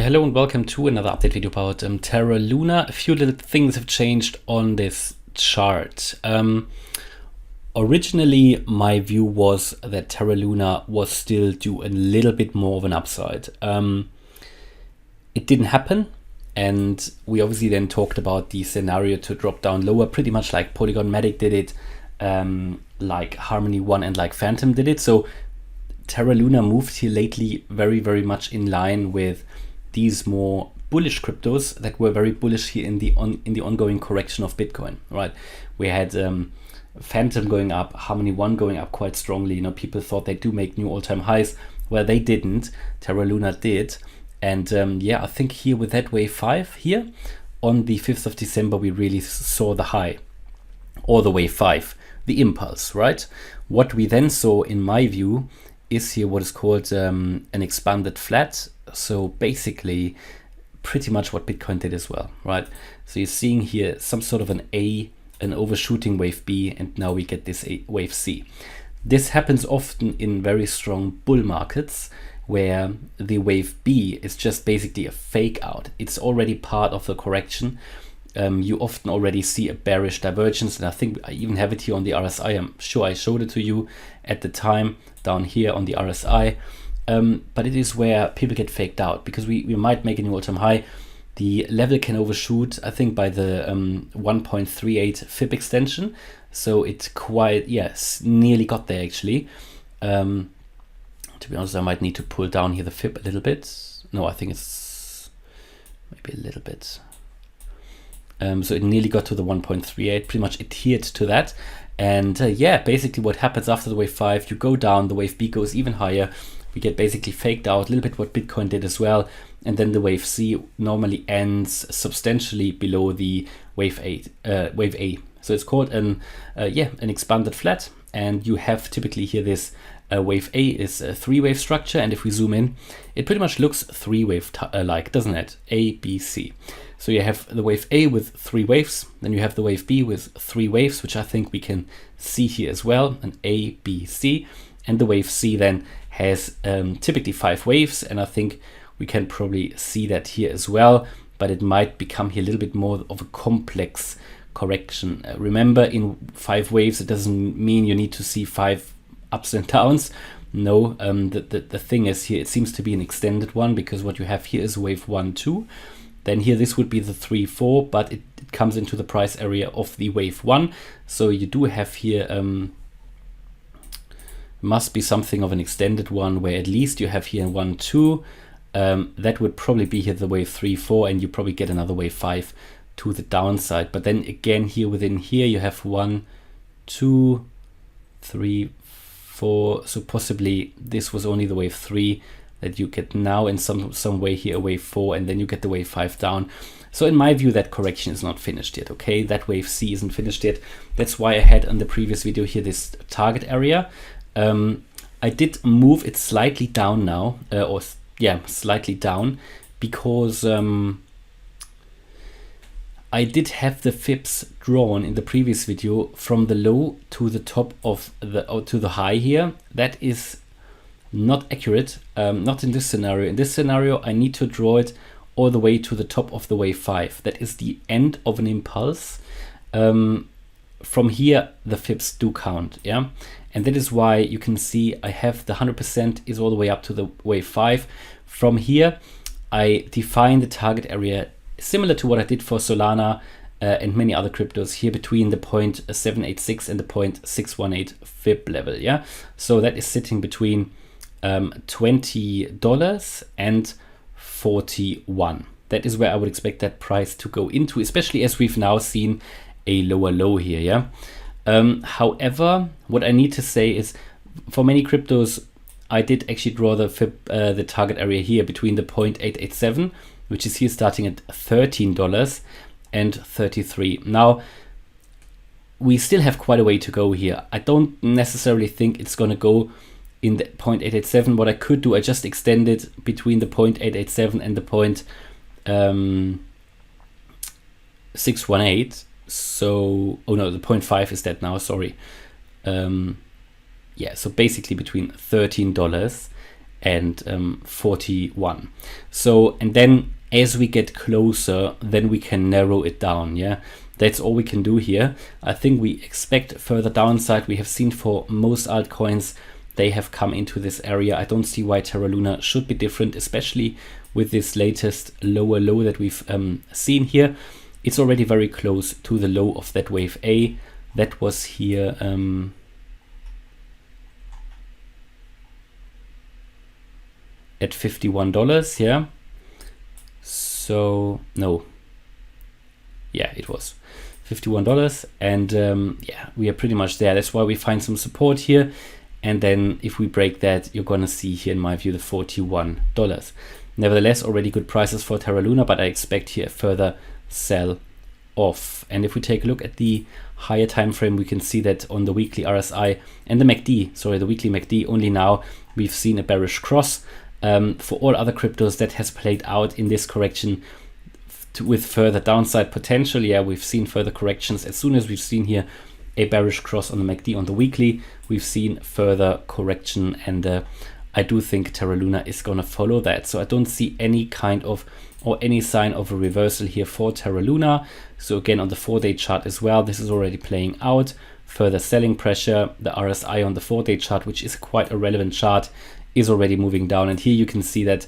Hello and welcome to another update video about Terra Luna. A few little things have changed on this chart. Originally, my view was that Terra Luna was still due a little bit more of an upside. It didn't happen, and we obviously then talked about the scenario to drop down lower, pretty much like Polygon Matic did it, like Harmony One and like Phantom did it. So Terra Luna moved here lately very much in line with these more bullish cryptos that were very bullish here in the ongoing correction of Bitcoin, right? We had Phantom going up, Harmony One going up quite strongly. You know, people thought they do make new all-time highs. Well, they didn't. Terra Luna did. And yeah, I think here with that wave 5 here on the 5th of December, we really saw the high, or the wave 5, the impulse, right? What we then saw, in my view, is here what is called an expanded flat. So basically pretty much what Bitcoin did as well, right? So you're seeing here some sort of an overshooting wave B, and now we get this wave C. This happens often in very strong bull markets where the wave B is just basically a fake out. It's already part of the correction. You often already see a bearish divergence, and I think I even have it here on the RSI. I'm sure I showed it to you at the time down here on the RSI. But it is where people get faked out, because we might make a new all-time high. The level can overshoot, I think, by the 1.38 FIB extension. So it quite, yes, nearly got there actually. To be honest, I might need to pull down here the FIB a little bit. No, I think it's maybe a little bit. So it nearly got to the 1.38, pretty much adhered to that. And yeah, basically what happens after the wave 5, you go down, the wave B goes even higher. We get basically faked out, a little bit what Bitcoin did as well. And then the wave C normally ends substantially below the wave A. So it's called an expanded flat. And you have typically here this wave A is a 3-wave structure. And if we zoom in, it pretty much looks 3-wave like, doesn't it? A, B, C. So you have the wave A with 3 waves. Then you have the wave B with 3 waves, which I think we can see here as well, an A, B, C. And the wave C then has typically 5 waves, and I think we can probably see that here as well, but it might become here a little bit more of a complex correction. Remember, in 5 waves, it doesn't mean you need to see 5 ups and downs. No, the thing is here, it seems to be an extended one, because what you have here is wave 1, 2. Then here, this would be the 3, 4, but it comes into the price area of the wave 1. So you do have here, must be something of an extended one, where at least you have here 1, 2. That would probably be here the wave 3, 4, and you probably get another wave 5 to the downside. But then again, here within here, you have 1, 2, 3, 4. So possibly this was only the wave 3 that you get now, in some way here a wave 4, and then you get the wave 5 down. So in my view, that correction is not finished yet, okay? That wave C isn't finished yet. That's why I had on the previous video here this target area. I did move it slightly down now, slightly down, because I did have the fibs drawn in the previous video from the low to the top of to the high here. That is not accurate, not in this scenario. In this scenario, I need to draw it all the way to the top of the wave 5. That is the end of an impulse. From here, the fibs do count, yeah? And that is why you can see I have the 100% is all the way up to the wave 5. From here, I define the target area similar to what I did for Solana and many other cryptos here, between the 0.786 and the 0.618 fib level, yeah? So that is sitting between $20 and 41. That is where I would expect that price to go into, especially as we've now seen a lower low here, yeah? However, what I need to say is, for many cryptos, I did actually draw the fib, the target area here between the 0.887, which is here starting at $13 and 33. Now, we still have quite a way to go here. I don't necessarily think it's going to go in the 0.887. What I could do, I just extended between the 0.887 and the 0.618. So, oh no, the 0.5 is that now, sorry. Yeah, so basically between $13 and 41. So, and then as we get closer, then we can narrow it down. Yeah, that's all we can do here. I think we expect further downside. We have seen for most altcoins, they have come into this area. I don't see why Terra Luna should be different, especially with this latest lower low that we've seen here. It's already very close to the low of that wave A. That was here at $51, yeah. So no, yeah, it was $51, and yeah, we are pretty much there. That's why we find some support here, and then if we break that, you're gonna see here, in my view, the $41. Nevertheless, already good prices for Terra Luna, but I expect here a further sell off. And if we take a look at the higher time frame, we can see that on the weekly RSI and the MACD, sorry, the weekly MACD, only now we've seen a bearish cross. For all other cryptos, that has played out in this correction with further downside potential. Yeah, we've seen further corrections. As soon as we've seen here a bearish cross on the MACD on the weekly, we've seen further correction, and I do think Terra Luna is going to follow that. So I don't see any kind of or any sign of a reversal here for Terra Luna. So again, on the 4-day chart as well, this is already playing out. Further selling pressure. The RSI on the 4-day chart, which is quite a relevant chart, is already moving down. And here you can see that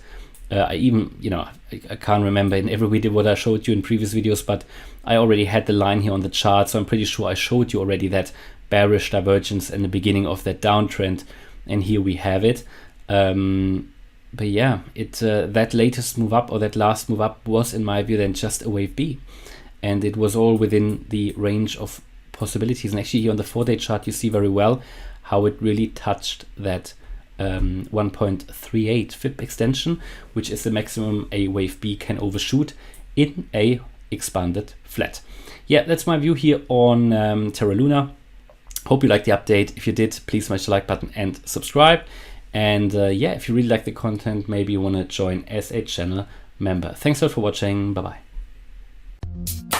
I even, you know, I can't remember in every video what I showed you in previous videos, but I already had the line here on the chart. So I'm pretty sure I showed you already that bearish divergence in the beginning of that downtrend. And here we have it. But yeah, that latest move up, or that last move up, was in my view then just a wave B, and it was all within the range of possibilities. And actually here on the 4-day chart, you see very well how it really touched that 1.38 FIB extension, which is the maximum a wave B can overshoot in a expanded flat. Yeah, that's my view here on Terra Luna. Hope you liked the update. If you did, please smash the like button and subscribe. And yeah, if you really like the content, maybe you want to join as a channel member. Thanks a lot for watching. Bye bye.